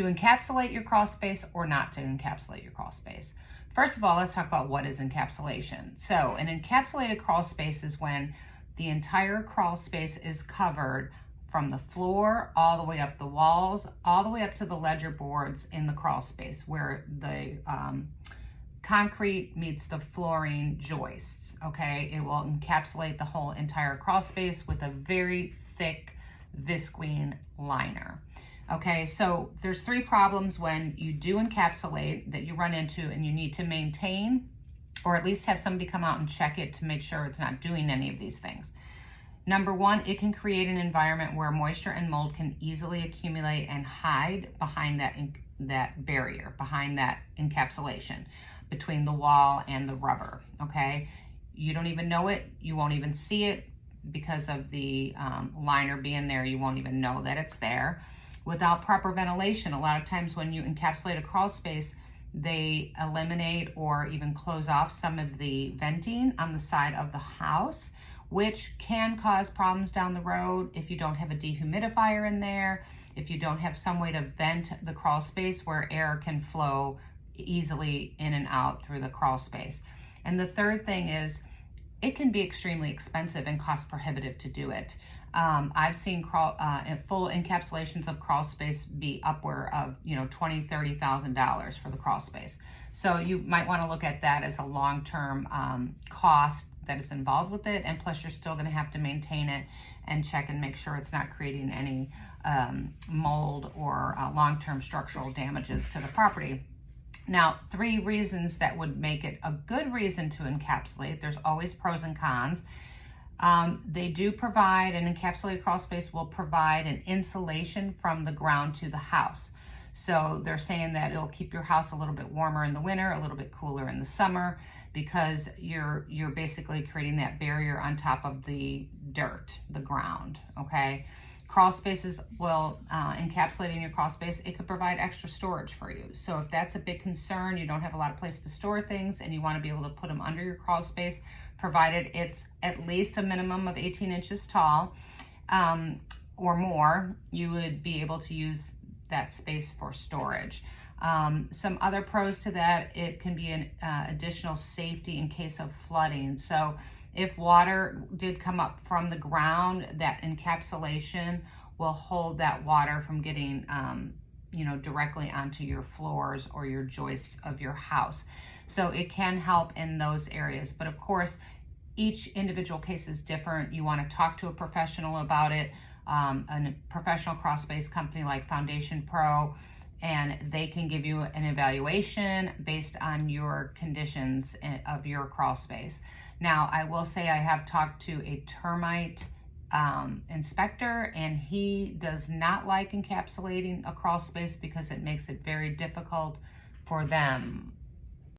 to encapsulate your crawl space or not to encapsulate your crawl space. First of all, let's talk about what is encapsulation. So an encapsulated crawl space is when the entire crawl space is covered from the floor all the way up the walls, all the way up to the ledger boards in the crawl space where the concrete meets the flooring joists, okay? It will encapsulate the whole entire crawl space with a very thick visqueen liner. Okay, so there's 3 problems when you do encapsulate that you run into and you need to maintain, or at least have somebody come out and check it to make sure it's not doing any of these things. Number 1, it can create an environment where moisture and mold can easily accumulate and hide behind that barrier, behind that encapsulation between the wall and the rubber, okay? You don't even know it, you won't even see it because of the liner being there, you won't even know that it's there. Without proper ventilation, a lot of times when you encapsulate a crawl space, they eliminate or even close off some of the venting on the side of the house, which can cause problems down the road if you don't have a dehumidifier in there, if you don't have some way to vent the crawl space where air can flow easily in and out through the crawl space. And the third thing is, it can be extremely expensive and cost prohibitive to do it. I've seen full encapsulations of crawl space be upward of $20,000, $30,000 for the crawl space. So you might want to look at that as a long-term cost that is involved with it, and plus you're still going to have to maintain it and check and make sure it's not creating any mold or long-term structural damages to the property. Now, 3 reasons that would make it a good reason to encapsulate. There's always pros and cons. They do provide, an encapsulated crawl space will provide an insulation from the ground to the house. So they're saying that it'll keep your house a little bit warmer in the winter, a little bit cooler in the summer, because you're basically creating that barrier on top of the dirt, the ground, okay? Crawl spaces will, encapsulating your crawl space, it could provide extra storage for you. So if that's a big concern, you don't have a lot of place to store things and you want to be able to put them under your crawl space, provided it's at least a minimum of 18 inches tall or more, you would be able to use that space for storage. Some other pros to that, it can be an additional safety in case of flooding. So if water did come up from the ground, that encapsulation will hold that water from getting directly onto your floors or your joists of your house. So it can help in those areas. But of course, each individual case is different. You want to talk to a professional about it, a professional crawl space company like Foundation Pro, and they can give you an evaluation based on your conditions of your crawl space. Now, I will say I have talked to a termite inspector, and he does not like encapsulating a crawl space because it makes it very difficult for them